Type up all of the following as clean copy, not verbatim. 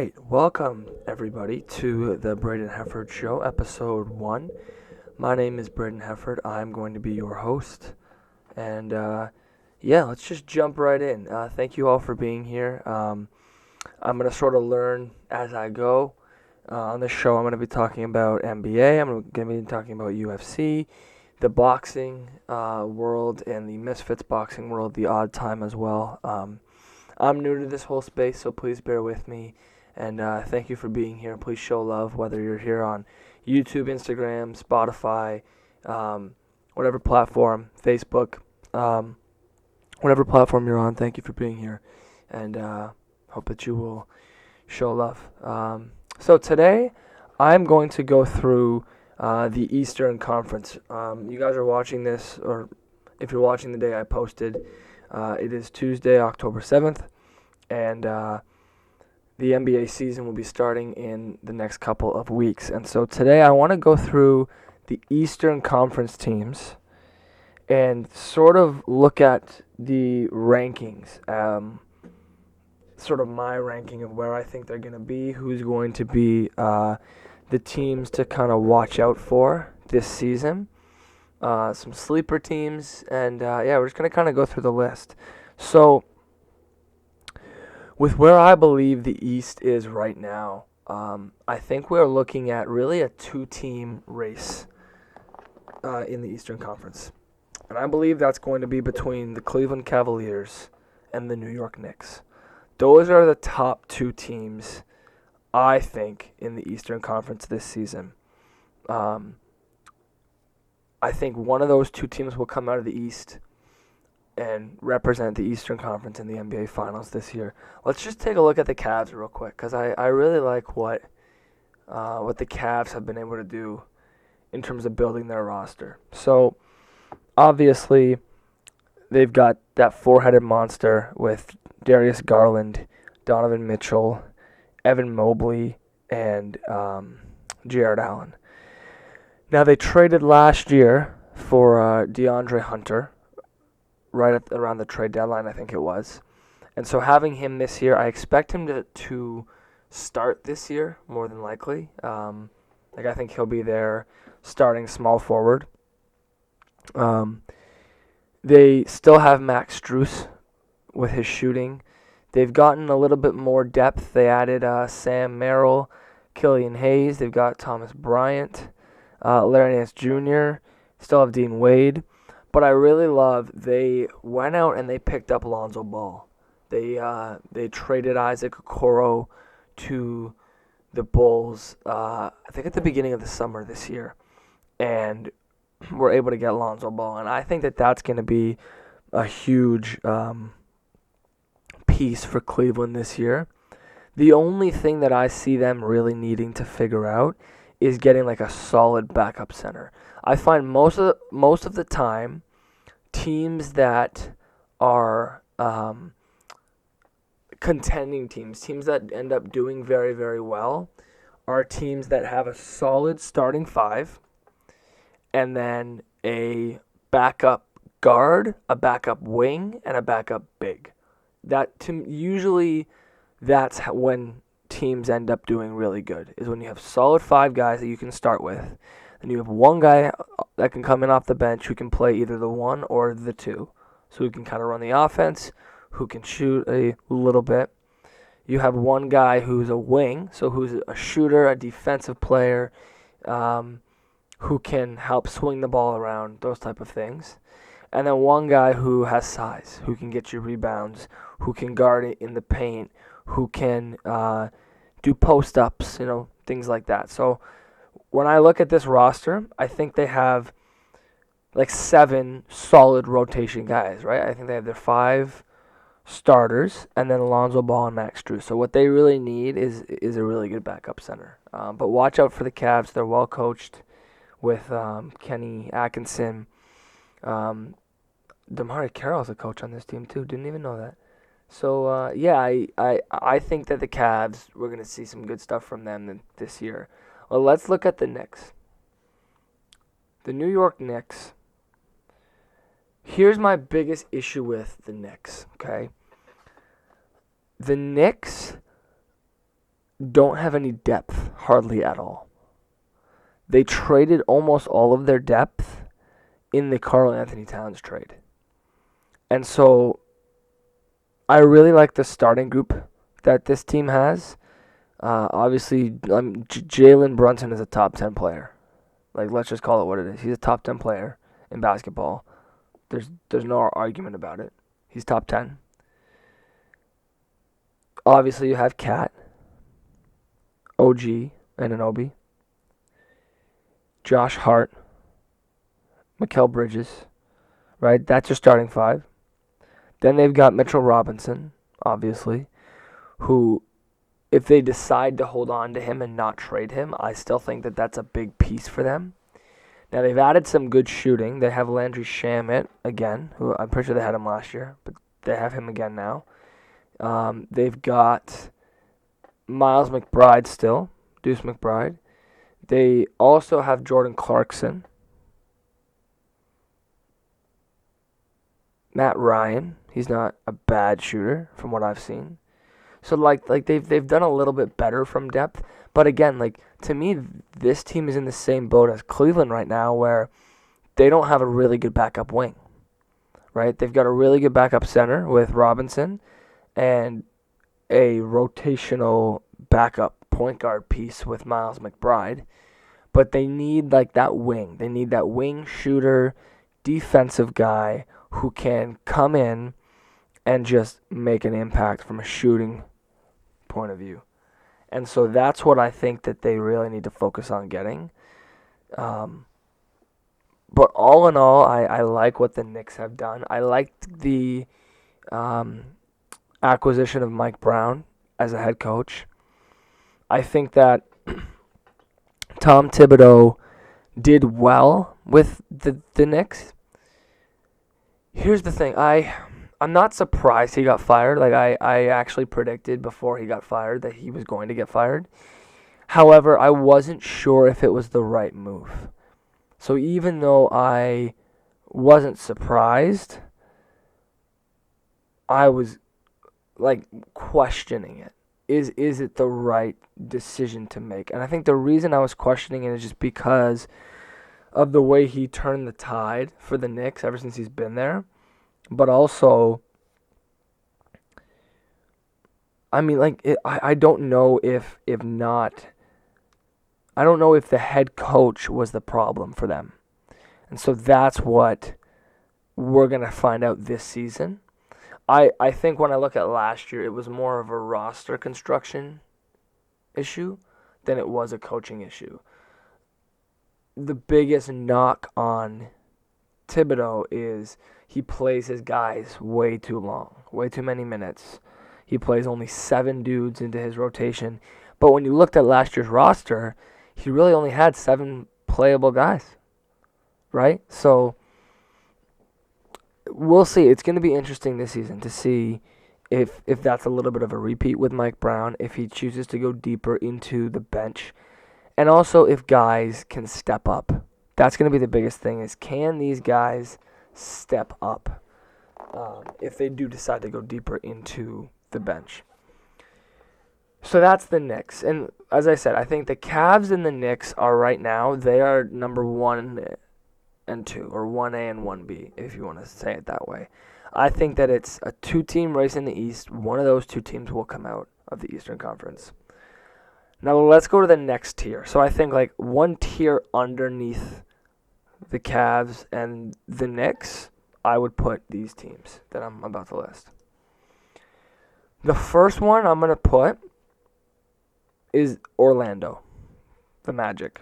right, welcome everybody to the Braydon Hefford Show, episode 1. My name is Braydon Hefford. I'm going to be your host. And let's just jump right in. Thank you all for being here. I'm going to sort of learn as I go. On this show, I'm going to be talking about NBA. I'm going to be talking about UFC, the boxing world, and the Misfits boxing world, the odd time as well. I'm new to this whole space, so please bear with me. And thank you for being here. Please show love, whether you're here on YouTube, Instagram, Spotify, whatever platform, Facebook, whatever platform you're on. Thank you for being here. And hope that you will show love. So today, I'm going to go through the Eastern Conference. You guys are watching this, or if you're watching the day I posted, it is Tuesday, October 7th, and the NBA season will be starting in the next couple of weeks. And so today I want to go through the Eastern Conference teams and sort of look at the rankings, sort of my ranking of where I think they're going to be, who's going to be the teams to kind of watch out for this season. Some sleeper teams, and we're just going to kind of go through the list. So, with where I believe the East is right now, I think we're looking at really a two-team race in the Eastern Conference. And I believe that's going to be between the Cleveland Cavaliers and the New York Knicks. Those are the top two teams, I think, in the Eastern Conference this season. I think one of those two teams will come out of the East and represent the Eastern Conference in the NBA Finals this year. Let's just take a look at the Cavs real quick, because I really like what the Cavs have been able to do in terms of building their roster. So, obviously, they've got that four-headed monster with Darius Garland, Donovan Mitchell, Evan Mobley, and Jared Allen. Now, they traded last year for DeAndre Hunter, around the trade deadline, I think it was. And so having him this year, I expect him to start this year, more than likely. I think he'll be there starting small forward. They still have Max Strus with his shooting. They've gotten a little bit more depth. They added Sam Merrill, Killian Hayes. They've got Thomas Bryant. Larry Nance Jr., still have Dean Wade. But I really love they went out and they picked up Lonzo Ball. They traded Isaac Okoro to the Bulls, I think at the beginning of the summer this year, and were able to get Lonzo Ball. And I think that that's going to be a huge piece for Cleveland this year. The only thing that I see them really needing to figure out is getting like a solid backup center. I find most of the time, teams that are contending teams that end up doing very, very well, are teams that have a solid starting five, and then a backup guard, a backup wing, and a backup big. Usually, that's when teams end up doing really good, is when you have solid five guys that you can start with, and you have one guy that can come in off the bench who can play either the one or the two, so who can kind of run the offense, who can shoot a little bit. You have one guy who's a wing, so who's a shooter, a defensive player, who can help swing the ball around, those type of things. And then one guy who has size, who can get you rebounds, who can guard it in the paint, who can do post-ups, things like that. So when I look at this roster, I think they have like 7 solid rotation guys, right? I think they have their 5 starters, and then Lonzo Ball and Max Strus. So what they really need is a really good backup center. But watch out for the Cavs. They're well coached with Kenny Atkinson. Damari Carroll's a coach on this team too. Didn't even know that. So, I think that the Cavs, we're going to see some good stuff from them this year. Well, let's look at the Knicks. The New York Knicks. Here's my biggest issue with the Knicks, okay? The Knicks don't have any depth, hardly at all. They traded almost all of their depth in the Karl Anthony Towns trade. And so I really like the starting group that this team has. Obviously, Jalen Brunson is a top 10 player. Like, let's just call it what it is. He's a top 10 player in basketball. There's no argument about it. He's top 10. Obviously, you have Cat, OG, and Anunoby, Josh Hart, Mikal Bridges, right? That's your starting five. Then they've got Mitchell Robinson, obviously, who, if they decide to hold on to him and not trade him, I still think that that's a big piece for them. Now, they've added some good shooting. They have Landry Shamet again, who I'm pretty sure they had him last year, but they have him again now. They've got Miles McBride still, Deuce McBride. They also have Jordan Clarkson, Matt Ryan. He's not a bad shooter from what I've seen. So like they've done a little bit better from depth, but again, like to me, this team is in the same boat as Cleveland right now, where they don't have a really good backup wing. Right? They've got a really good backup center with Robinson, and a rotational backup point guard piece with Miles McBride. But they need like that wing. They need that wing shooter, defensive guy who can come in and just make an impact from a shooting point of view. And so that's what I think that they really need to focus on getting. But all in all, I like what the Knicks have done. I liked the acquisition of Mike Brown as a head coach. I think that Tom Thibodeau did well with the Knicks. Here's the thing. I'm not surprised he got fired. Like I actually predicted before he got fired that he was going to get fired. However, I wasn't sure if it was the right move. So even though I wasn't surprised, I was like questioning it. Is it the right decision to make? And I think the reason I was questioning it is just because of the way he turned the tide for the Knicks ever since he's been there. But also, I mean, like, I don't know if not, I don't know if the head coach was the problem for them. And so that's what we're going to find out this season. I think when I look at last year, it was more of a roster construction issue than it was a coaching issue. The biggest knock on Thibodeau is he plays his guys way too long, way too many minutes. He plays only 7 dudes into his rotation. But when you looked at last year's roster, he really only had 7 playable guys, right? So we'll see. It's going to be interesting this season to see if that's a little bit of a repeat with Mike Brown, if he chooses to go deeper into the bench, and also if guys can step up. That's going to be the biggest thing, is can these guys step up if they do decide to go deeper into the bench. So that's the Knicks. And as I said, I think the Cavs and the Knicks are right now, they are number 1 and 2, or 1A and 1B, if you want to say it that way. I think that it's a 2-team race in the East. One of those 2 teams will come out of the Eastern Conference. Now let's go to the next tier. So I think like one tier underneath the Cavs and the Knicks, I would put these teams that I'm about to list. The first one I'm going to put is Orlando, the Magic.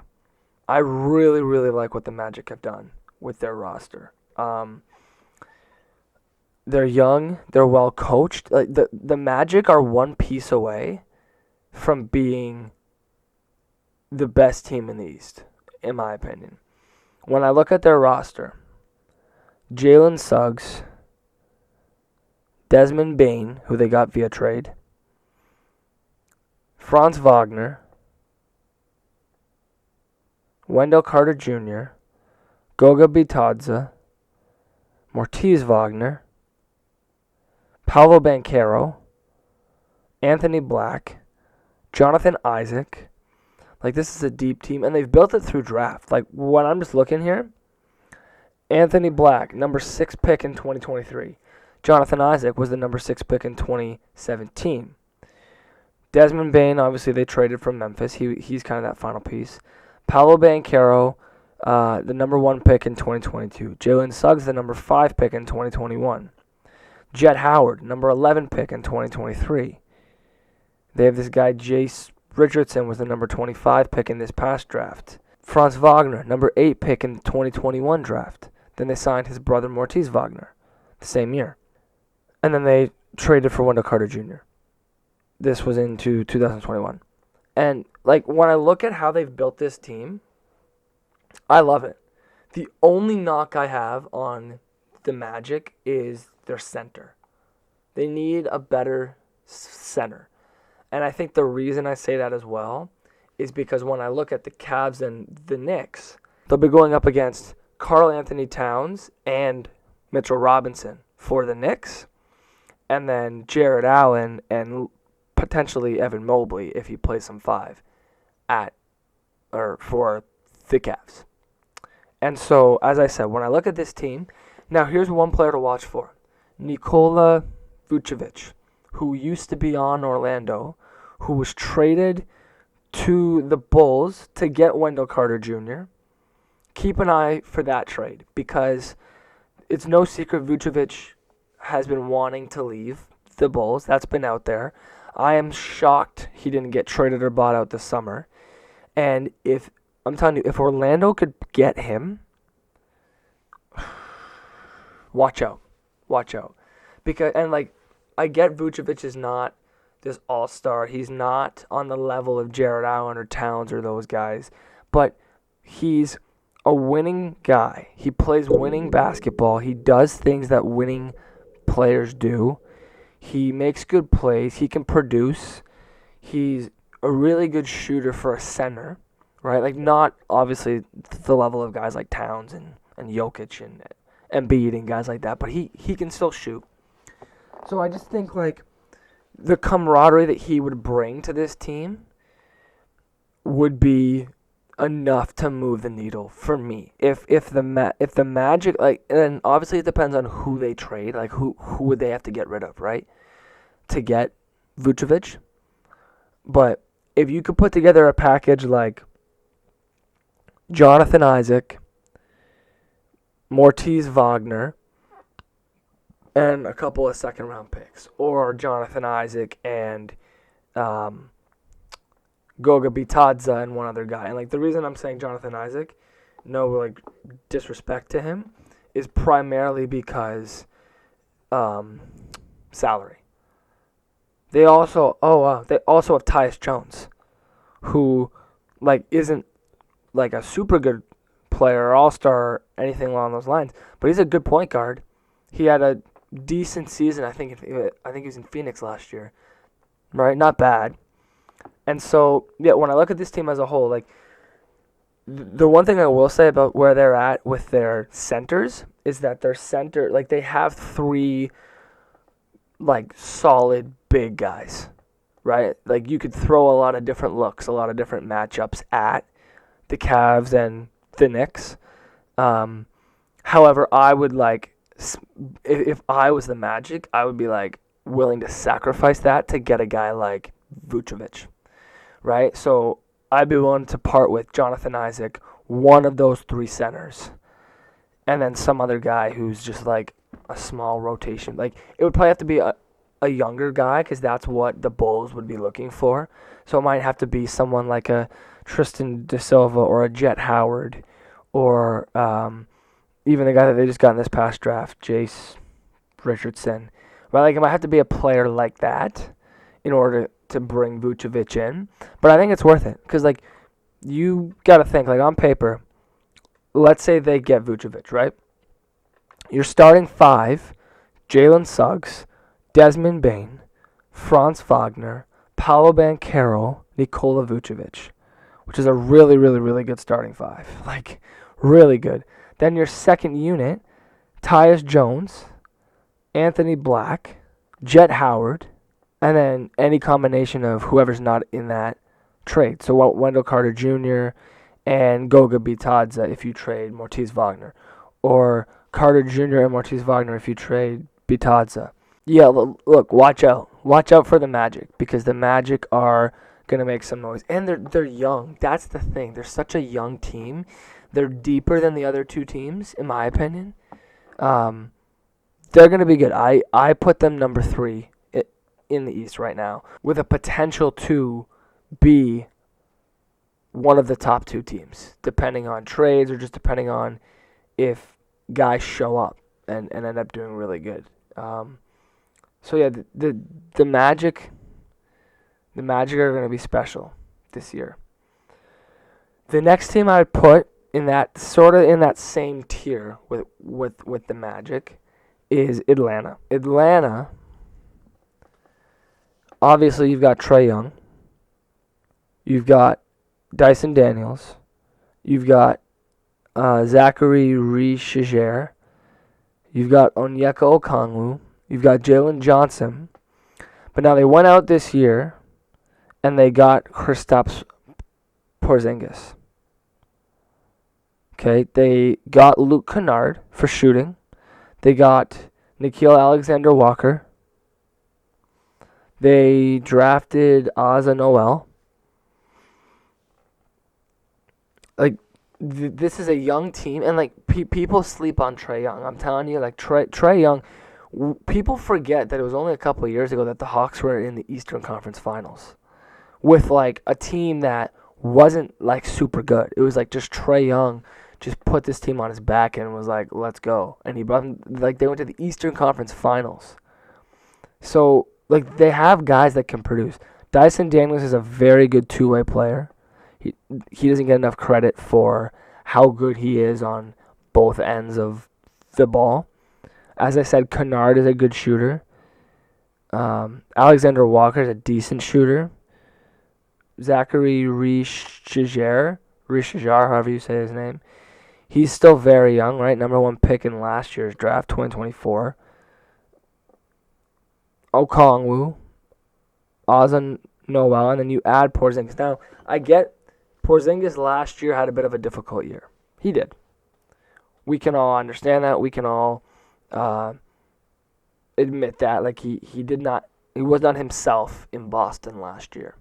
I really, really like what the Magic have done with their roster. They're young. They're well coached. Like the Magic are one piece away from being the best team in the East, in my opinion. When I look at their roster, Jalen Suggs, Desmond Bane, who they got via trade, Franz Wagner, Wendell Carter Jr., Goga Bitadze, Mortiz Wagner, Paolo Banchero, Anthony Black, Jonathan Isaac. Like, this is a deep team, and they've built it through draft. Like, when I'm just looking here, Anthony Black, number 6 pick in 2023. Jonathan Isaac was the number 6 pick in 2017. Desmond Bane, obviously, they traded from Memphis. He's kind of that final piece. Paolo Banchero, the number 1 pick in 2022. Jalen Suggs, the number 5 pick in 2021. Jet Howard, number 11 pick in 2023. They have this guy, Jace Richardson, was the number 25 pick in this past draft. Franz Wagner, number 8 pick in 2021 draft. Then they signed his brother, Mortiz Wagner, the same year. And then they traded for Wendell Carter Jr. This was into 2021. And, like, when I look at how they've built this team, I love it. The only knock I have on the Magic is their center. They need a better center. And I think the reason I say that as well is because when I look at the Cavs and the Knicks, they'll be going up against Karl Anthony Towns and Mitchell Robinson for the Knicks, and then Jared Allen and potentially Evan Mobley if he plays some 5 for the Cavs. And so, as I said, when I look at this team, now here's one player to watch for. Nikola Vucevic, who used to be on Orlando, who was traded to the Bulls to get Wendell Carter Jr. Keep an eye for that trade because it's no secret Vucevic has been wanting to leave the Bulls. That's been out there. I am shocked he didn't get traded or bought out this summer. And I'm telling you, if Orlando could get him, watch out. Because I get Vucevic is not this all-star. He's not on the level of Jared Allen or Towns or those guys. But he's a winning guy. He plays winning basketball. He does things that winning players do. He makes good plays. He can produce. He's a really good shooter for a center, right? Like, not obviously the level of guys like Towns and Jokic and Embiid and guys like that, but he can still shoot. So I just think, like, the camaraderie that he would bring to this team would be enough to move the needle for me. If the Magic, like, and obviously it depends on who they trade, like who would they have to get rid of, right, to get Vucevic. But if you could put together a package like Jonathan Isaac, Mortiz Wagner, and a couple of second-round picks, or Jonathan Isaac and Goga Bitadze and one other guy. And, like, the reason I'm saying Jonathan Isaac, no, like, disrespect to him, is primarily because salary. They also have Tyus Jones, who, like, isn't, like, a super good player or all-star or anything along those lines, but he's a good point guard. He had a decent season. I think he was in Phoenix last year, right? Not bad. And so, yeah, when I look at this team as a whole, like, the one thing I will say about where they're at with their centers is that their center, like, they have 3, like, solid big guys, right? Like, you could throw a lot of different looks, a lot of different matchups at the Cavs and the Knicks. However, I would, like, if I was the Magic, I would be, like, willing to sacrifice that to get a guy like Vucevic, right? So I'd be willing to part with Jonathan Isaac, one of those 3 centers, and then some other guy who's just, like, a small rotation. Like, it would probably have to be a younger guy because that's what the Bulls would be looking for. So it might have to be someone like a Tristan De Silva or a Jet Howard or even the guy that they just got in this past draft, Jace Richardson. Right? Like, it might have to be a player like that in order to bring Vucevic in. But I think it's worth it because, like, you got to think, like, on paper, let's say they get Vucevic, right? You're starting 5, Jalen Suggs, Desmond Bane, Franz Wagner, Paolo Banchero, Nikola Vucevic, which is a really, really, really good starting 5. Like, really good. Then your second unit, Tyus Jones, Anthony Black, Jet Howard, and then any combination of whoever's not in that trade. So Wendell Carter Jr. and Goga Bitadze if you trade Mortiz Wagner, or Carter Jr. and Mortiz Wagner if you trade Bitadze. Yeah, look, watch out. Watch out for the Magic, because the Magic are going to make some noise. And they're young. That's the thing. They're such a young team. They're deeper than the other two teams, in my opinion. They're going to be good. I put them number 3 in the East right now, with a potential to be one of the top 2 teams, depending on trades or just depending on if guys show up and end up doing really good. So yeah, the Magic are going to be special this year. The next team I would put in that same tier with the Magic is Atlanta. Atlanta, obviously you've got Trae Young, you've got Dyson Daniels, you've got Zachary Richiger, you've got Onyeka Okongwu, you've got Jalen Johnson. But now they went out this year and they got Kristaps Porzingis. Okay, they got Luke Kennard for shooting. They got Nickeil Alexander-Walker. They drafted Asa Noel. This is a young team, and people sleep on Trae Young. I'm telling you, Trae Young, people forget that it was only a couple of years ago that the Hawks were in the Eastern Conference Finals with a team that wasn't super good. It was just Trae Young just put this team on his back and was like, let's go. And he brought them, they went to the Eastern Conference Finals. So, they have guys that can produce. Dyson Daniels is a very good two-way player. He doesn't get enough credit for how good he is on both ends of the ball. As I said, Kennard is a good shooter. Alexander Walker is a decent shooter. Zachary Richiger, however you say his name, he's still very young, right? Number 1 pick in last year's draft, 2024. Okongwu, Asa Noel, and then you add Porzingis. Now, I get Porzingis last year had a bit of a difficult year. He did. We can all understand that. We can all admit that. He was not himself in Boston last year.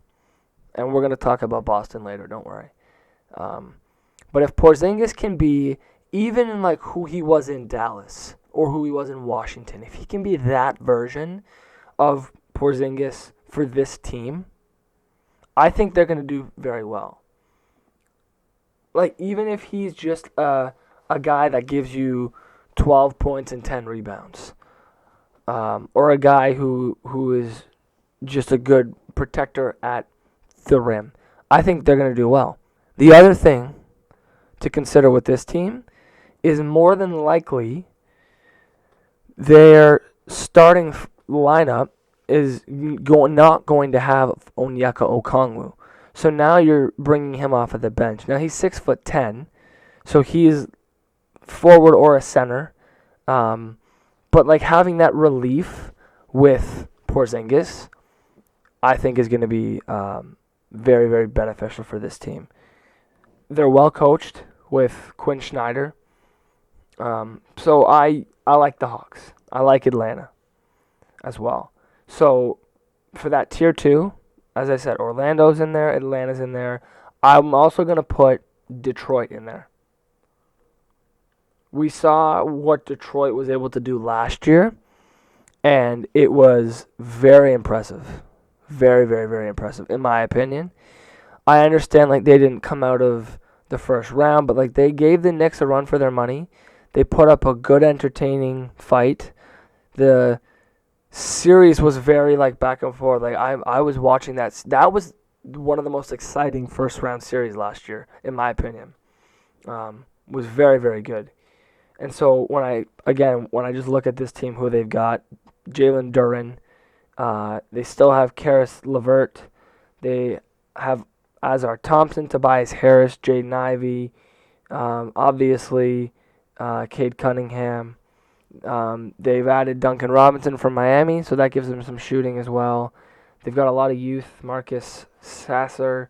And we're going to talk about Boston later, don't worry. But if Porzingis can be, even in who he was in Dallas or who he was in Washington, if he can be that version of Porzingis for this team, I think they're going to do very well. Even if he's just a guy that gives you 12 points and 10 rebounds, or a guy who is just a good protector at the rim, I think they're going to do well. The other thing to consider with this team is more than likely their starting lineup is not going to have Onyeka Okongwu. So now you're bringing him off of the bench. Now he's 6'10", so he's forward or a center. But having that relief with Porzingis, I think is going to be very, very beneficial for this team. They're well coached with Quinn Snyder. So I like the Hawks. I like Atlanta as well. So for that tier 2, as I said, Orlando's in there, Atlanta's in there. I'm also going to put Detroit in there. We saw what Detroit was able to do last year, and it was very impressive. Very, very, very impressive, in my opinion. I understand they didn't come out of the first round, but they gave the Knicks a run for their money. They put up a good, entertaining fight. The series was very back and forth. I was watching that. That was one of the most exciting first round series last year, in my opinion. Was very, very good. And so when I just look at this team, who they've got, Jalen Duren, they still have Karis LeVert, they have Azar Thompson, Tobias Harris, Jaden Ivey, obviously Cade Cunningham. They've added Duncan Robinson from Miami, so that gives them some shooting as well. They've got a lot of youth. Marcus Sasser.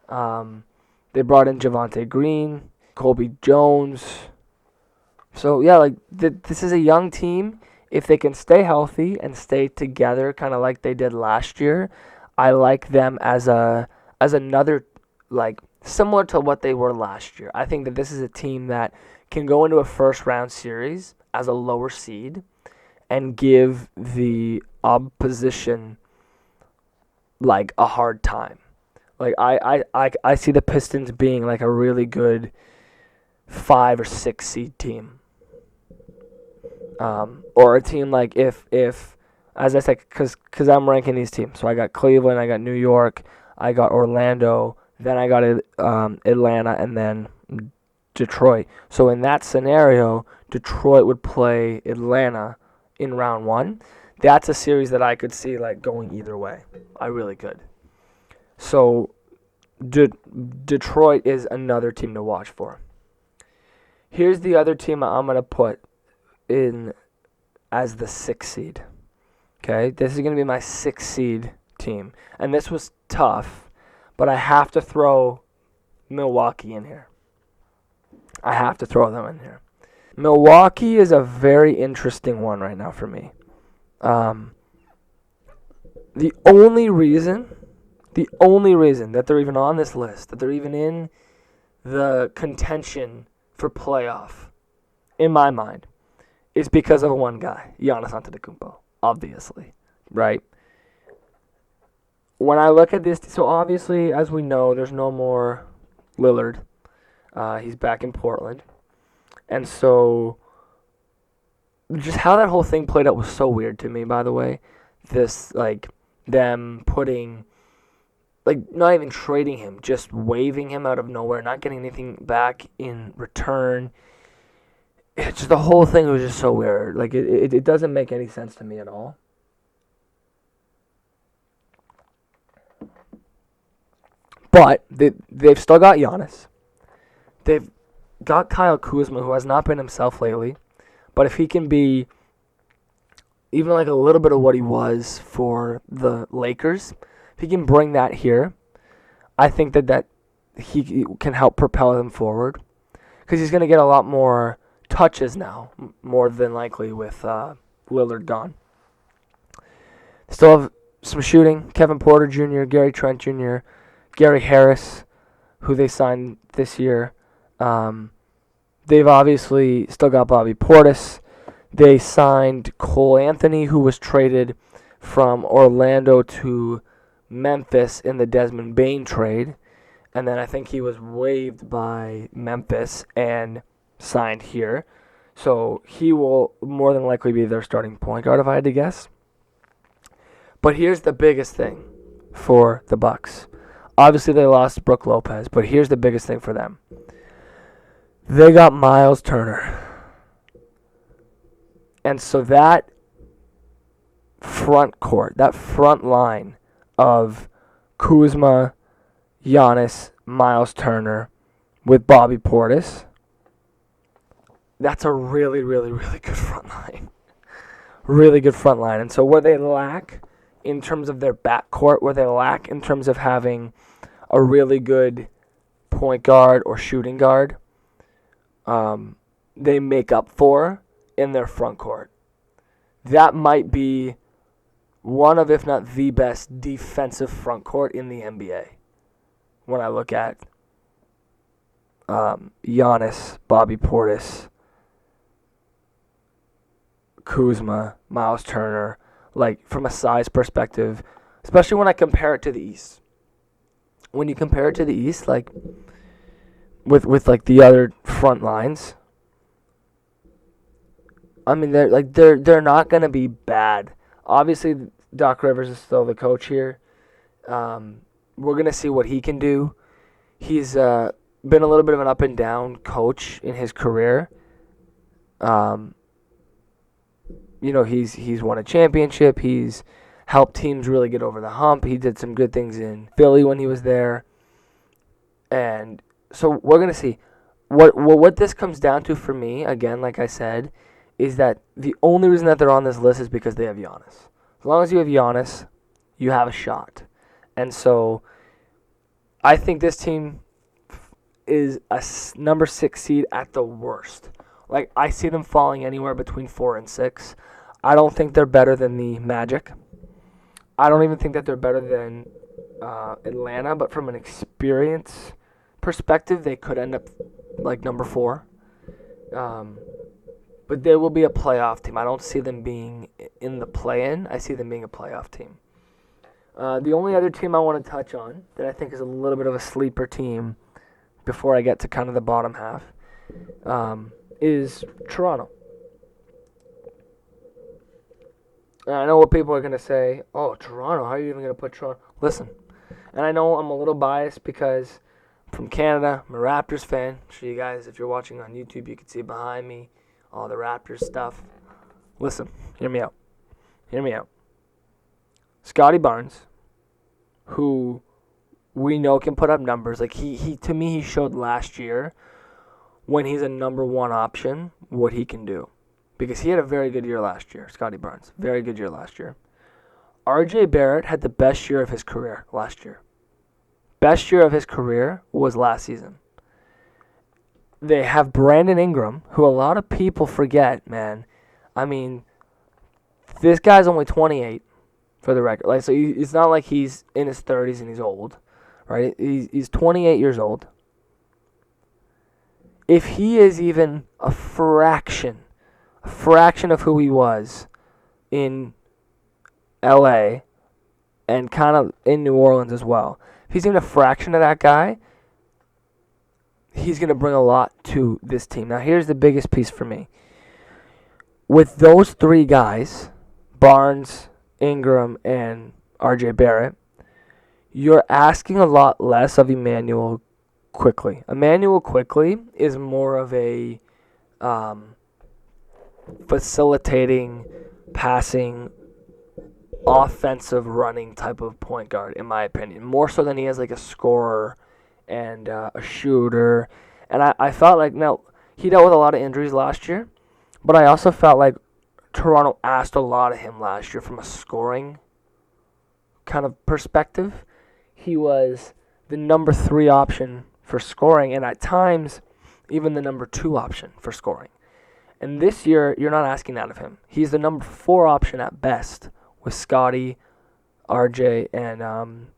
They brought in Javonte Green, Colby Jones. So, yeah, like this is a young team. If they can stay healthy and stay together kind of like they did last year, I like them as another, like, similar to what they were last year. I think that this is a team that can go into a first-round series as a lower seed and give the opposition, like, a hard time. Like, I see the Pistons being, like, a really good 5 or 6 seed team. Or a team, like, if as I said, because I'm ranking these teams. So I got Cleveland, I got New York, I got Orlando, then I got Atlanta, and then Detroit. So in that scenario, Detroit would play Atlanta in round 1. That's a series that I could see, like, going either way. I really could. So Detroit is another team to watch for. Here's the other team I'm going to put in as the 6th seed. Okay, this is going to be my 6th seed team. And this was tough, but I have to throw Milwaukee in here. I have to throw them in here. Milwaukee is a very interesting one right now for me. The only reason that they're even on this list, that they're even in the contention for playoff, in my mind, is because of one guy, Giannis Antetokounmpo, obviously, right? When I look at this, so obviously, as we know, there's no more Lillard. He's back in Portland. And so, just how that whole thing played out was so weird to me, by the way. This, like, them putting, like, not even trading him, just waiving him out of nowhere, not getting anything back in return. It's just, the whole thing was just so weird. Like, it doesn't make any sense to me at all. But they've still got Giannis. They've got Kyle Kuzma, who has not been himself lately. But if he can be even like a little bit of what he was for the Lakers, if he can bring that here, I think that he can help propel them forward. Because he's going to get a lot more touches now, more than likely, with Lillard gone. Still have some shooting. Kevin Porter Jr., Gary Trent Jr., Gary Harris, who they signed this year. They've obviously still got Bobby Portis. They signed Cole Anthony, who was traded from Orlando to Memphis in the Desmond Bane trade. And then I think he was waived by Memphis and signed here. So he will more than likely be their starting point guard, if I had to guess. But here's the biggest thing for the Bucks. Obviously, they lost Brook Lopez, but here's the biggest thing for them. They got Miles Turner. And so that front court, that front line of Kuzma, Giannis, Miles Turner with Bobby Portis, that's a really, really, really good front line. Really good front line. And so where they lack in terms of their backcourt, where they lack in terms of having a really good point guard or shooting guard, they make up for in their front court. That might be one of, if not the best, defensive front court in the NBA. When I look at Giannis, Bobby Portis, Kuzma, Miles Turner, like from a size perspective, especially when I compare it to the East. When you compare it to the East, like with like the other front lines, I mean they're not gonna be bad. Obviously, Doc Rivers is still the coach here. We're gonna see what he can do. He's been a little bit of an up and down coach in his career. He's won a championship. He's helped teams really get over the hump. He did some good things in Philly when he was there. And so we're going to see. What this comes down to for me, again, like I said, is that the only reason that they're on this list is because they have Giannis. As long as you have Giannis, you have a shot. And so I think this team is a number 6 seed at the worst. Like, I see them falling anywhere between 4 and 6. I don't think they're better than the Magic. I don't even think that they're better than Atlanta, but from an experience perspective, they could end up like number 4. But they will be a playoff team. I don't see them being in the play-in. I see them being a playoff team. The only other team I want to touch on that I think is a little bit of a sleeper team before I get to kind of the bottom half is Toronto. And I know what people are going to say. Oh, Toronto, how are you even going to put Toronto? Listen, and I know I'm a little biased because I'm from Canada. I'm a Raptors fan. I'm sure you guys, if you're watching on YouTube, you can see behind me all the Raptors stuff. Listen, hear me out. Hear me out. Scotty Barnes, who we know can put up numbers. Like he to me, he showed last year when he's a number 1 option what he can do. Because he had a very good year last year, Scotty Barnes. Very good year last year. RJ Barrett had the best year of his career last year. Best year of his career was last season. They have Brandon Ingram, who a lot of people forget, man. I mean, this guy's only 28 for the record. Like, so it's not like he's in his 30s and he's old, right? He's 28 years old. If he is even a fraction of who he was in LA and kind of in New Orleans as well, if he's even a fraction of that guy, he's going to bring a lot to this team. Now, here's the biggest piece for me. With those 3 guys, Barnes, Ingram, and RJ Barrett, you're asking a lot less of Emmanuel Quickley. Emmanuel Quickley is more of a facilitating, passing, offensive running type of point guard, in my opinion. More so than he has like a scorer and a shooter. And I felt like, now, he dealt with a lot of injuries last year, but I also felt like Toronto asked a lot of him last year from a scoring kind of perspective. He was the number 3 option for scoring, and at times, even the number 2 option for scoring. And this year, you're not asking that of him. He's the number 4 option at best with Scotty, RJ, and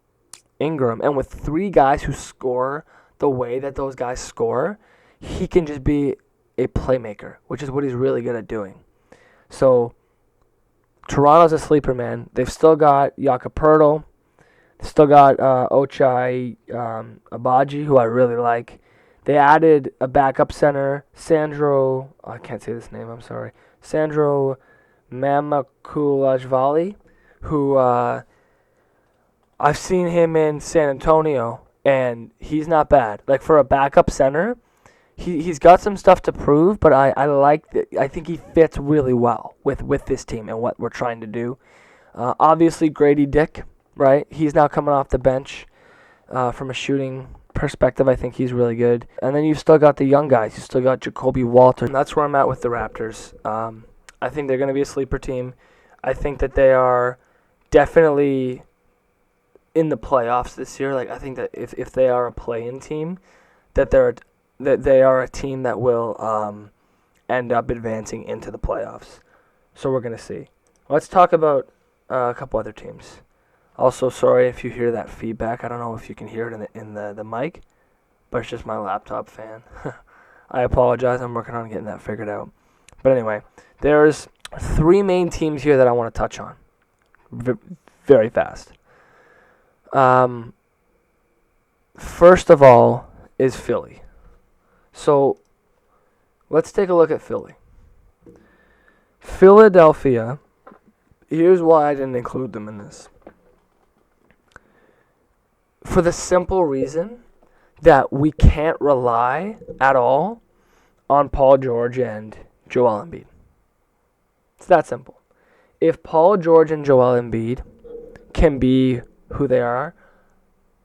Ingram. And with 3 guys who score the way that those guys score, he can just be a playmaker, which is what he's really good at doing. So, Toronto's a sleeper, man. They've still got Jakob Poeltl. They've still got Ochai Agbaji, who I really like. They added a backup center, Sandro, I can't say this name, I'm sorry, Sandro Mamakulashvili, who I've seen him in San Antonio, and he's not bad. Like, for a backup center, he's got some stuff to prove, but I think he fits really well with this team and what we're trying to do. Obviously, Grady Dick, right? He's now coming off the bench from a shooting perspective. I think he's really good. And then you've still got the young guys. You've still got Jacoby Walter. And that's where I'm at with the Raptors. I think they're going to be a sleeper team. I think that they are definitely in the playoffs this year. Like, I think that if they are a play-in team, that they are a team that will end up advancing into the playoffs. So we're going to see. Let's talk about a couple other teams. Also, sorry if you hear that feedback. I don't know if you can hear it in the mic, but it's just my laptop fan. I apologize. I'm working on getting that figured out. But anyway, there's 3 main teams here that I want to touch on very fast. First of all is Philly. So let's take a look at Philly. Philadelphia, here's why I didn't include them in this. For the simple reason that we can't rely at all on Paul George and Joel Embiid. It's that simple. If Paul George and Joel Embiid can be who they are,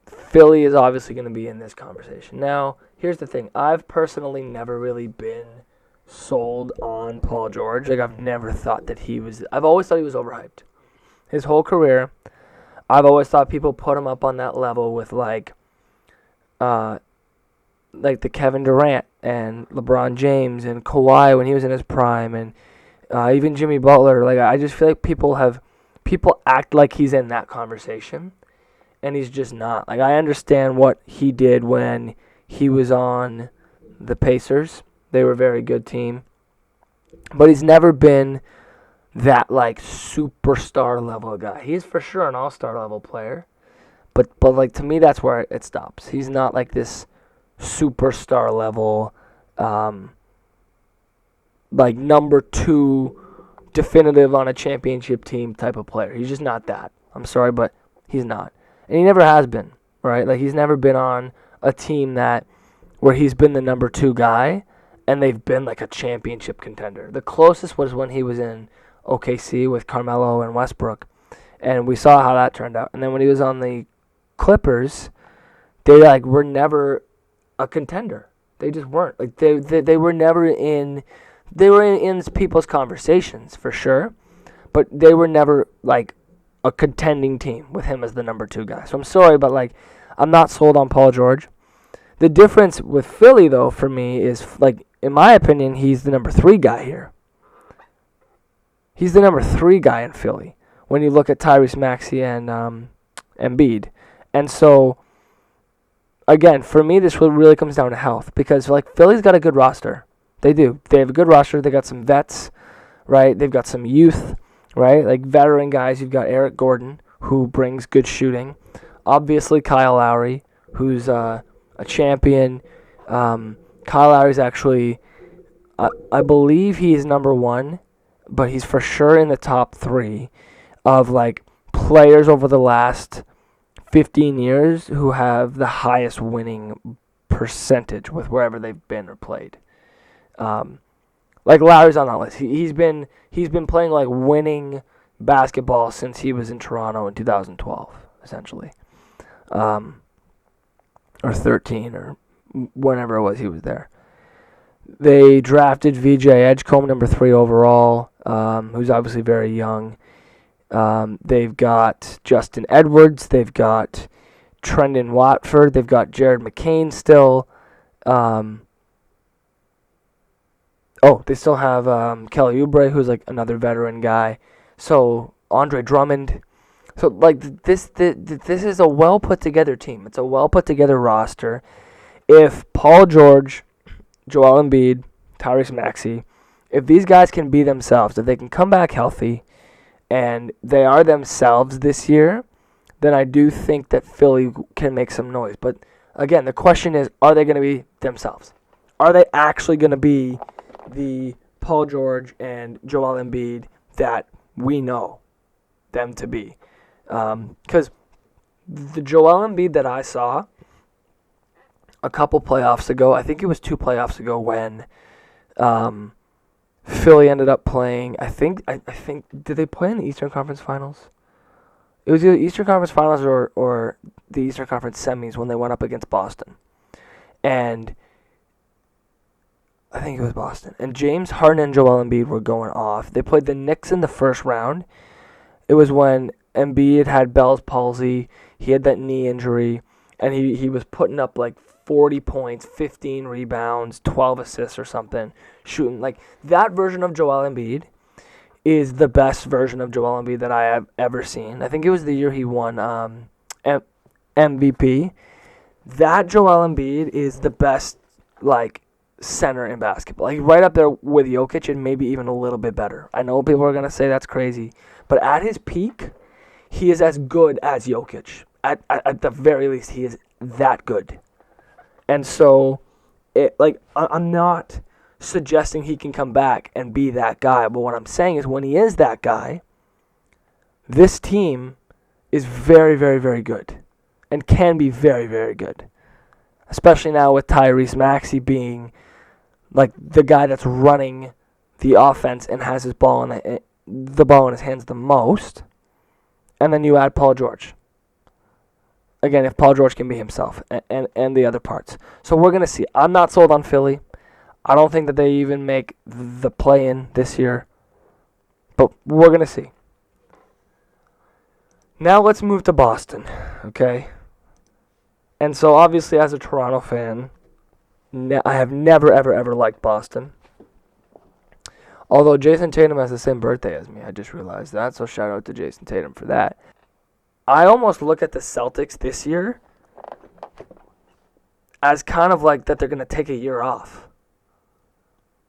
Philly is obviously going to be in this conversation. Now, here's the thing. I've personally never really been sold on Paul George. Like, I've never thought that I've always thought he was overhyped. His whole career, I've always thought people put him up on that level with like the Kevin Durant and LeBron James and Kawhi when he was in his prime, and even Jimmy Butler. Like, I just feel like people act like he's in that conversation, and he's just not. Like, I understand what he did when he was on the Pacers. They were a very good team, but he's never been that like superstar level guy. He's for sure an all-star level player, but like, to me, that's where it stops. He's not like this superstar level, like number 2 definitive on a championship team type of player. He's just not that. I'm sorry, but he's not. And he never has been, right? Like, he's never been on a team where he's been the number 2 guy and they've been like a championship contender. The closest was when he was in OKC with Carmelo and Westbrook, and we saw how that turned out. And then when he was on the Clippers, they like were never a contender. They just weren't. Like, they were never in. They were in people's conversations for sure, but they were never like a contending team with him as the number 2 guy. So I'm sorry, but like, I'm not sold on Paul George. The difference with Philly, though, for me is, like, in my opinion, he's the number 3 guy here. He's the number 3 guy in Philly when you look at Tyrese Maxey and Embiid. And so, again, for me, this really comes down to health, because like, Philly's got a good roster. They do. They have a good roster. They got some vets, right? They've got some youth, right? Like, veteran guys. You've got Eric Gordon, who brings good shooting. Obviously, Kyle Lowry, who's a champion. Kyle Lowry's actually, I believe he's number 1, but he's for sure in the top 3 of like players over the last 15 years who have the highest winning percentage with wherever they've been or played. Like, Lowry's on that list. He's been playing like winning basketball since he was in Toronto in 2012, essentially, or 13, or whenever it was he was there. They drafted VJ Edgecombe, number 3 overall, who's obviously very young. They've they Justin Edwards. They've got Trendon Watford. They've got Jared McCain still. They still have Kelly Oubre, who's like another veteran guy. So Andre Drummond. So like, this is a well put together team. It's a well put together roster. If Paul George, Joel Embiid, Tyrese Maxey, if these guys can be themselves, if they can come back healthy, and they are themselves this year, then I do think that Philly can make some noise. But again, the question is, are they going to be themselves? Are they actually going to be the Paul George and Joel Embiid that we know them to be? Because the Joel Embiid that I saw a couple playoffs ago, I think it was 2 playoffs ago, when Philly ended up playing, I think, did they play in the Eastern Conference Finals? It was either Eastern Conference Finals or the Eastern Conference Semis when they went up against Boston. And I think it was Boston. And James Harden and Joel Embiid were going off. They played the Knicks in the first round. It was when Embiid had Bell's palsy. He had that knee injury. And he was putting up like 40 points, 15 rebounds, 12 assists or something, shooting. Like, that version of Joel Embiid is the best version of Joel Embiid that I have ever seen. I think it was the year he won MVP. That Joel Embiid is the best, like, center in basketball. Like, right up there with Jokic, and maybe even a little bit better. I know people are going to say that's crazy, but at his peak, he is as good as Jokic. At the very least, he is that good. And so, I'm not suggesting he can come back and be that guy, but what I'm saying is, when he is that guy, this team is very, very, very good and can be very, very good. Especially now with Tyrese Maxey being like the guy that's running the offense and has his ball in the ball in his hands the most. And then you add Paul George. Again, if Paul George can be himself and the other parts. So we're going to see. I'm not sold on Philly. I don't think that they even make the play-in this year. But we're going to see. Now let's move to Boston, okay? And so obviously as a Toronto fan, I have never, ever, ever liked Boston. Although Jason Tatum has the same birthday as me. I just realized that, so shout out to Jason Tatum for that. I almost look at the Celtics this year as kind of like that they're going to take a year off.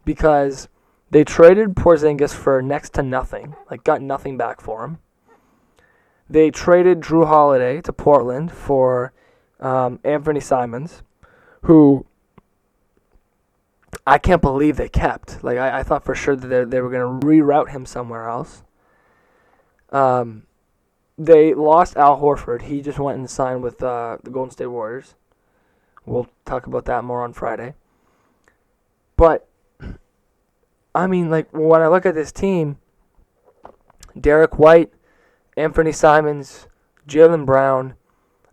Because they traded Porzingis for next to nothing, like got nothing back for him. They traded Drew Holiday to Portland for Anthony Simons, who I can't believe they kept. Like I thought for sure that they were going to reroute him somewhere else. They lost Al Horford. He just went and signed with the Golden State Warriors. We'll talk about that more on Friday. But, I mean, like, when I look at this team, Derek White, Anthony Simons, Jaylen Brown,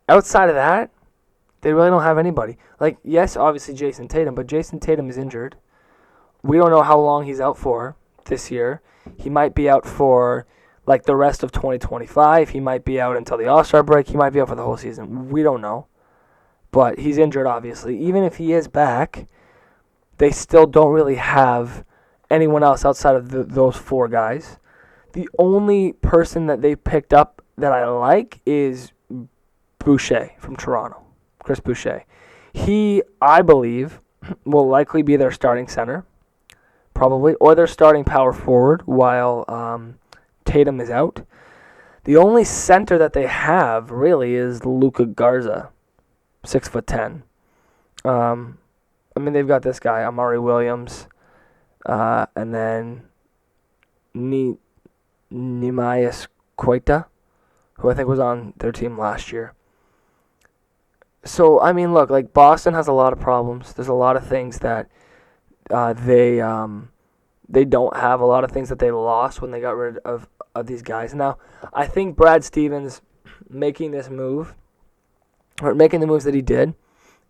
outside of that, they really don't have anybody. Like, yes, obviously Jason Tatum, but Jason Tatum is injured. We don't know how long he's out for this year. He might be out for, like, the rest of 2025. He might be out until the All-Star break. He might be out for the whole season. We don't know. But he's injured, obviously. Even if he is back, they still don't really have anyone else outside of those four guys. The only person that they picked up that I like is Boucher from Toronto, Chris Boucher. He, I believe, will likely be their starting center, probably, or their starting power forward while Tatum is out. The only center that they have, really, is Luka Garza, 6'10". I mean, they've got this guy, Amari Williams, and then Nehemias Queta, who I think was on their team last year. So, I mean, look, like, Boston has a lot of problems. There's a lot of things that they don't have, a lot of things that they lost when they got rid of these guys. Now, I think Brad Stevens making this move, or making the moves that he did,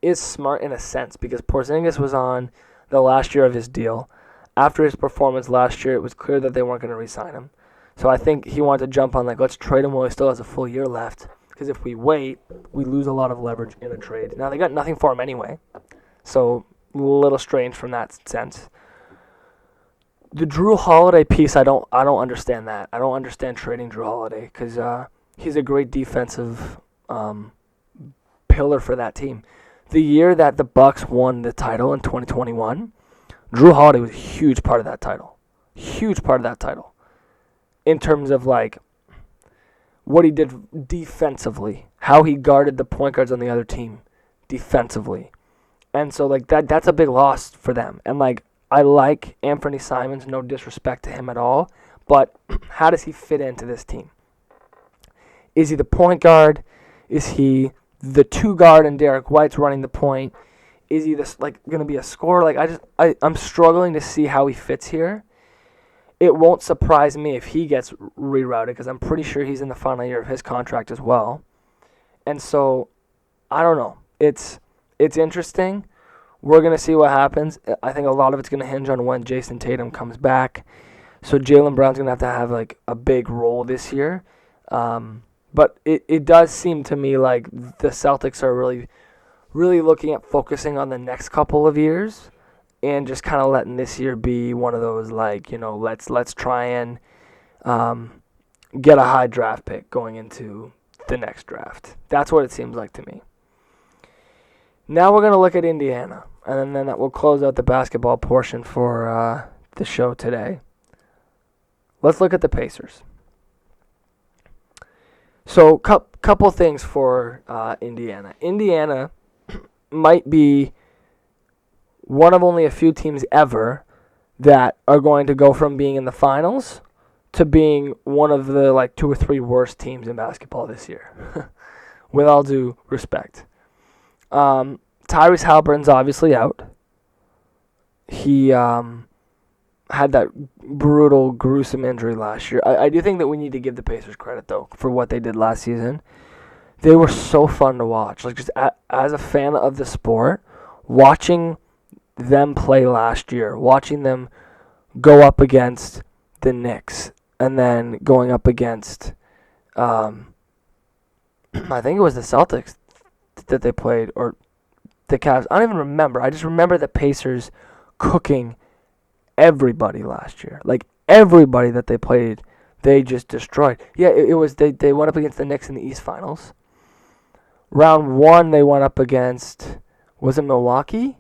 is smart in a sense, because Porzingis was on the last year of his deal. After his performance last year, it was clear that they weren't going to re-sign him. So I think he wanted to jump on, like, let's trade him while he still has a full year left, because if we wait, we lose a lot of leverage in a trade. Now, they got nothing for him anyway, so a little strange from that sense. The Drew Holiday piece, I don't understand that. I don't understand trading Drew Holiday, because he's a great defensive pillar for that team. The year that the Bucks won the title in 2021, Drew Holiday was a huge part of that title. Huge part of that title. In terms of, like, what he did defensively, how he guarded the point guards on the other team defensively. And so, like, that's a big loss for them. And, like, I like Anthony Simons, no disrespect to him at all, but how does he fit into this team? Is he the point guard? Is he the two guard and Derek White's running the point? Is he this, like, going to be a scorer? Like, I'm struggling to see how he fits here. It won't surprise me if he gets rerouted, because I'm pretty sure he's in the final year of his contract as well. And so, I don't know. It's interesting. We're going to see what happens. I think a lot of it's going to hinge on when Jason Tatum comes back. So Jaylen Brown's going to have like, a big role this year. But it does seem to me like the Celtics are really, really looking at focusing on the next couple of years and just kind of letting this year be one of those, like, you know, let's try and get a high draft pick going into the next draft. That's what it seems like to me. Now we're going to look at Indiana, and then that will close out the basketball portion for the show today. Let's look at the Pacers. So, couple things for Indiana. Indiana might be one of only a few teams ever that are going to go from being in the finals to being one of the, like, 2 or 3 worst teams in basketball this year, with all due respect. Tyrese Halliburton's obviously out. He had that brutal, gruesome injury last year. I do think that we need to give the Pacers credit, though, for what they did last season. They were so fun to watch. Like, just as a fan of the sport, watching them play last year, watching them go up against the Knicks, and then going up against I think it was the Celtics that they played, or the Cavs. I don't even remember. I just remember the Pacers cooking everybody last year. Like, everybody that they played, they just destroyed. Yeah, it was they went up against the Knicks in the East Finals. Round 1, they went up against, was it Milwaukee?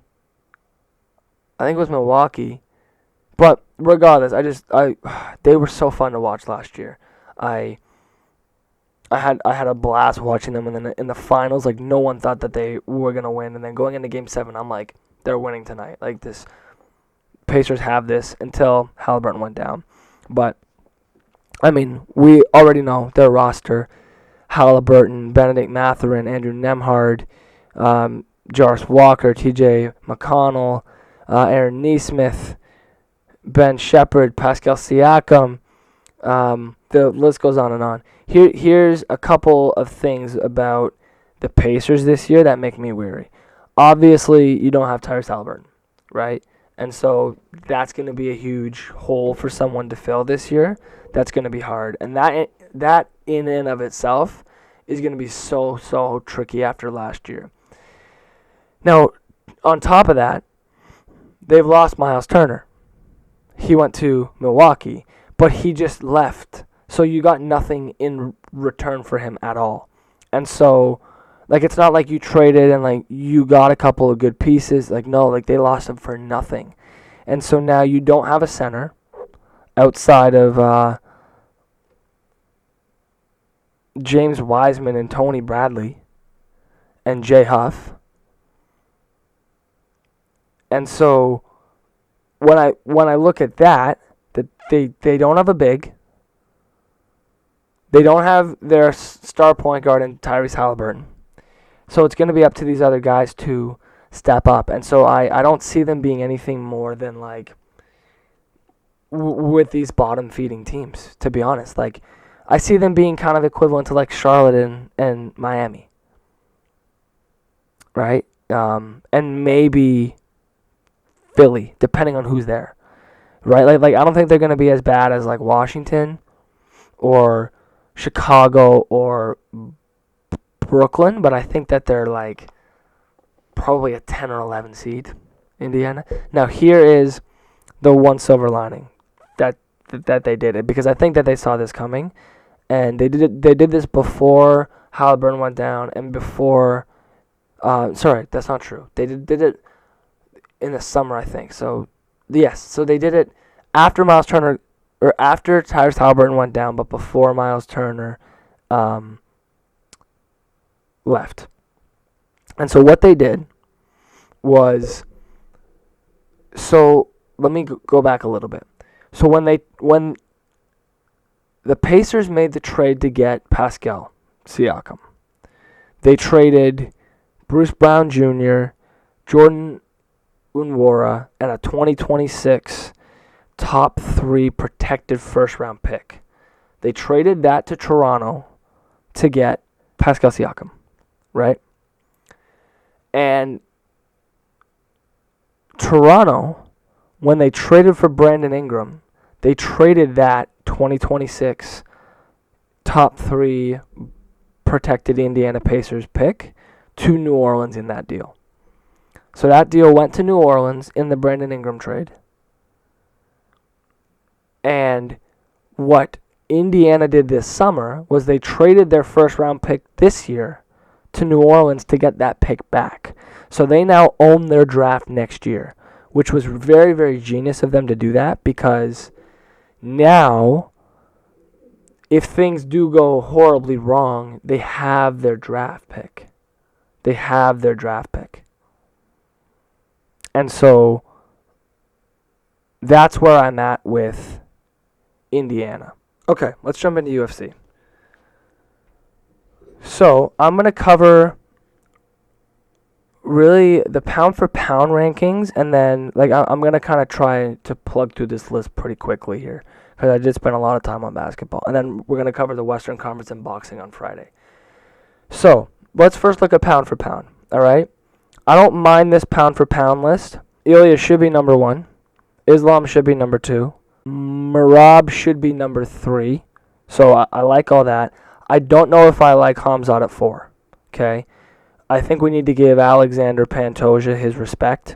I think it was Milwaukee. But regardless, they were so fun to watch last year. I had a blast watching them in the finals. Like, no one thought that they were gonna win, and then going into Game 7, I'm like, they're winning tonight. Like, this Pacers have this until Halliburton went down. But I mean, we already know their roster: Halliburton, Benedict Mathurin, Andrew Nembhard, Jarvis Walker, T.J. McConnell, Aaron Nesmith, Ben Shepherd, Pascal Siakam. The list goes on and on. Here's a couple of things about the Pacers this year that make me weary. Obviously, you don't have Tyrese Halliburton, right? And so that's going to be a huge hole for someone to fill this year. That's going to be hard. And that in and of itself is going to be so tricky after last year. Now, on top of that, they've lost Miles Turner. He went to Milwaukee, but he just left. So you got nothing in return for him at all. And so, like, it's not like you traded and, like, you got a couple of good pieces. Like, no, like, they lost him for nothing. And so now you don't have a center outside of James Wiseman and Tony Bradley and Jay Huff. And so when I look at that they don't have a big. They don't have their star point guard in Tyrese Halliburton. So it's going to be up to these other guys to step up. And so I don't see them being anything more than, like, with these bottom-feeding teams, to be honest. Like, I see them being kind of equivalent to, like, Charlotte and Miami. Right? And maybe Philly, depending on who's there. Right? Like I don't think they're going to be as bad as, like, Washington or Chicago or Brooklyn, but I think that they're, like, probably a 10 or 11 seed, Indiana. Now, here is the one silver lining that they did it, because I think that they saw this coming, and they did this before Halliburton went down and before sorry, that's not true. They did it in the summer, I think. So, yes, so they did it after Miles Turner, or after Tyrese Halliburton went down, but before Miles Turner left. And so what they did was, so let me go back a little bit. So when the Pacers made the trade to get Pascal Siakam, they traded Bruce Brown Jr., Jordan Nwora, and a 2026 top 3 protected first-round pick. They traded that to Toronto to get Pascal Siakam, right? And Toronto, when they traded for Brandon Ingram, they traded that 2026 top 3 protected Indiana Pacers pick to New Orleans in that deal. So that deal went to New Orleans in the Brandon Ingram trade. And what Indiana did this summer was they traded their first-round pick this year to New Orleans to get that pick back. So they now own their draft next year, which was very, very genius of them to do that, because now, if things do go horribly wrong, they have their draft pick. They have their draft pick. And so that's where I'm at with Indiana. Okay, let's jump into UFC. So I'm going to cover really the pound-for-pound rankings, and then I'm going to kind of try to plug through this list pretty quickly here, because I did spend a lot of time on basketball. And then we're going to cover the Western Conference and boxing on Friday. So let's first look at pound-for-pound, all right? I don't mind this pound-for-pound list. Ilya should be number 1. Islam should be number 2. Merab should be number 3. So I like all that. I don't know if I like Khamzat at 4. Okay? I think we need to give Alexander Pantoja his respect.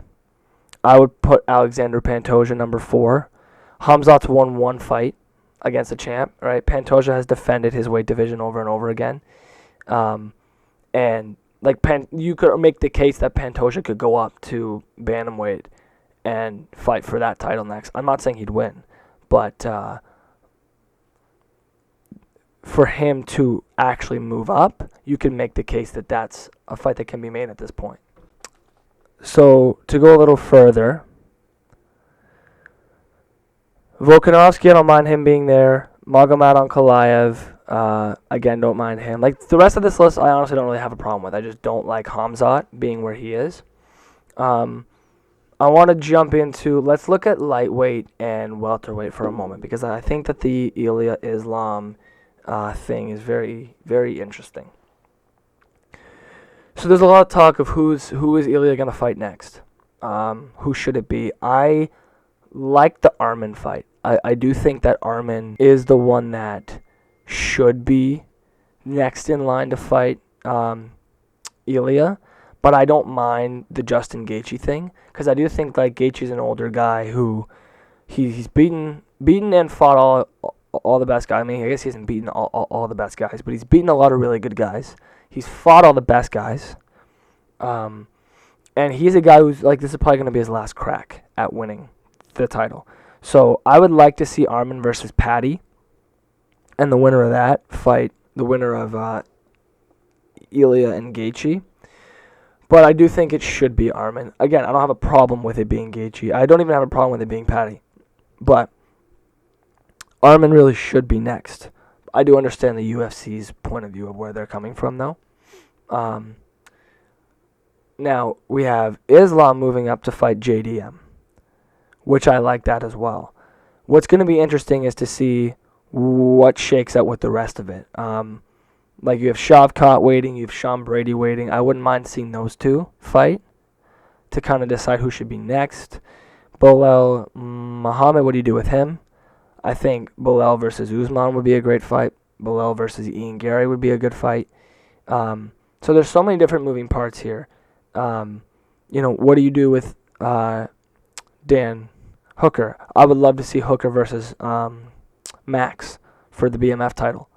I would put Alexander Pantoja number 4. Khamzat's won one fight against a champ, right? Pantoja has defended his weight division over and over again. And like you could make the case that Pantoja could go up to bantamweight and fight for that title next. I'm not saying he'd win, but for him to actually move up, you can make the case that that's a fight that can be made at this point. So to go a little further, Volkanovski, I don't mind him being there. Magomed Ankalaev, again, don't mind him. Like the rest of this list, I honestly don't really have a problem with. I just don't like Khamzat being where he is. I want to jump into, let's look at lightweight and welterweight for a moment, because I think that the Ilya Islam thing is very, very interesting. So there's a lot of talk of who is Ilya going to fight next? Who should it be? I like the Arman fight. I do think that Arman is the one that should be next in line to fight Ilya, but I don't mind the Justin Gaethje thing, because I do think like Gaethje's an older guy who he's beaten and fought all the best guys. I mean, I guess he hasn't beaten all the best guys, but he's beaten a lot of really good guys. He's fought all the best guys. And he's a guy who's like, this is probably going to be his last crack at winning the title. So I would like to see Arman versus Paddy, and the winner of that fight, the winner of Ilya and Gaethje. But I do think it should be Arman. Again, I don't have a problem with it being Gaethje. I don't even have a problem with it being Paddy. But Arman really should be next. I do understand the UFC's point of view of where they're coming from, though. Now, we have Islam moving up to fight JDM, which I like that as well. What's going to be interesting is to see what shakes out with the rest of it. Like you have Shavkat waiting, you have Sean Brady waiting. I wouldn't mind seeing those two fight to kind of decide who should be next. Belal Muhammad, what do you do with him? I think Belal versus Usman would be a great fight. Belal versus Ian Gary would be a good fight. So there's so many different moving parts here. What do you do with Dan Hooker? I would love to see Hooker versus Max for the BMF title.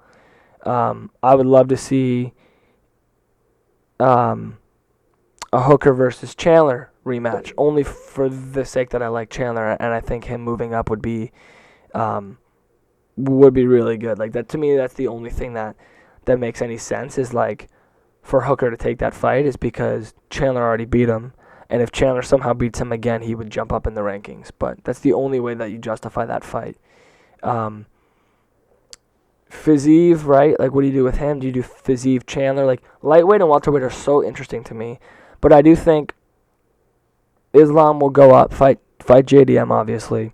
I would love to see a Hooker versus Chandler rematch, only for the sake that I like Chandler, and I think him moving up would be really good. Like that, to me, that's the only thing that makes any sense, is like for Hooker to take that fight is because Chandler already beat him, and if Chandler somehow beats him again, he would jump up in the rankings. But that's the only way that you justify that fight. Fiziev, right? Like, what do you do with him? Do you do Fiziev Chandler? Like, lightweight and welterweight are so interesting to me. But I do think Islam will go up, fight JDM, obviously.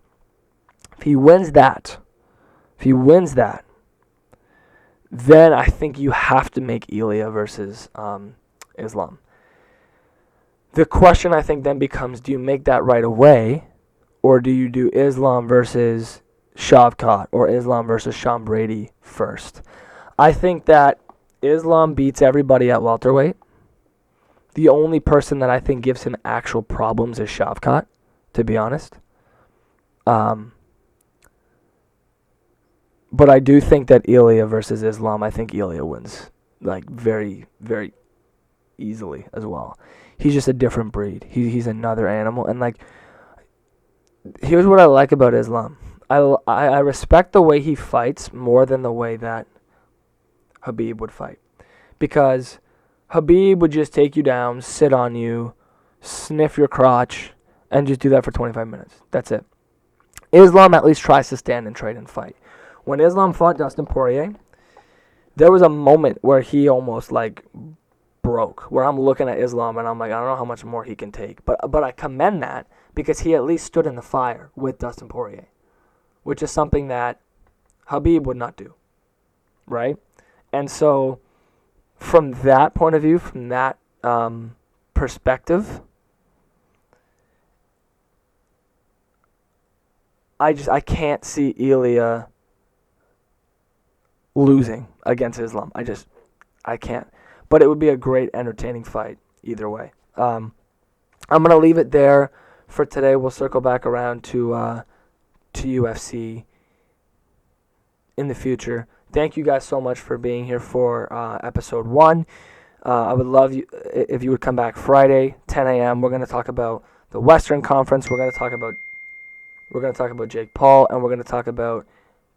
If he wins that, then I think you have to make Ilya versus Islam. The question, I think, then becomes, do you make that right away, or do you do Islam versus Shavkat or Islam versus Sean Brady first? I think that Islam beats everybody at welterweight. The only person that I think gives him actual problems is Shavkat, to be honest. But I do think that Ilya versus Islam, I think Ilya wins, like, very, very easily as well. He's just a different breed. He's another animal. And, like, here's what I like about Islam. I respect the way he fights more than the way that Khabib would fight. Because Khabib would just take you down, sit on you, sniff your crotch, and just do that for 25 minutes. That's it. Islam at least tries to stand and trade and fight. When Islam fought Dustin Poirier, there was a moment where he almost, like, broke, where I'm looking at Islam and I'm like, I don't know how much more he can take. But I commend that because he at least stood in the fire with Dustin Poirier, which is something that Khabib would not do, right? And so from that point of view, from that perspective, I can't see Ilya losing against Islam. I can't. But it would be a great, entertaining fight either way. I'm going to leave it there for today. We'll circle back around to UFC in the future. Thank you guys so much for being here for episode 1. I would love you if you would come back Friday, 10 a.m. We're going to talk about the Western Conference. We're going to talk about Jake Paul, and we're going to talk about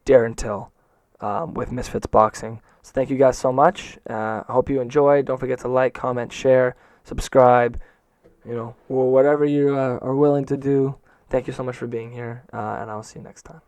Darren Till with Misfits Boxing. So thank you guys so much. I hope you enjoyed. Don't forget to like, comment, share, subscribe, whatever you are willing to do. Thank you so much for being here, and I'll see you next time.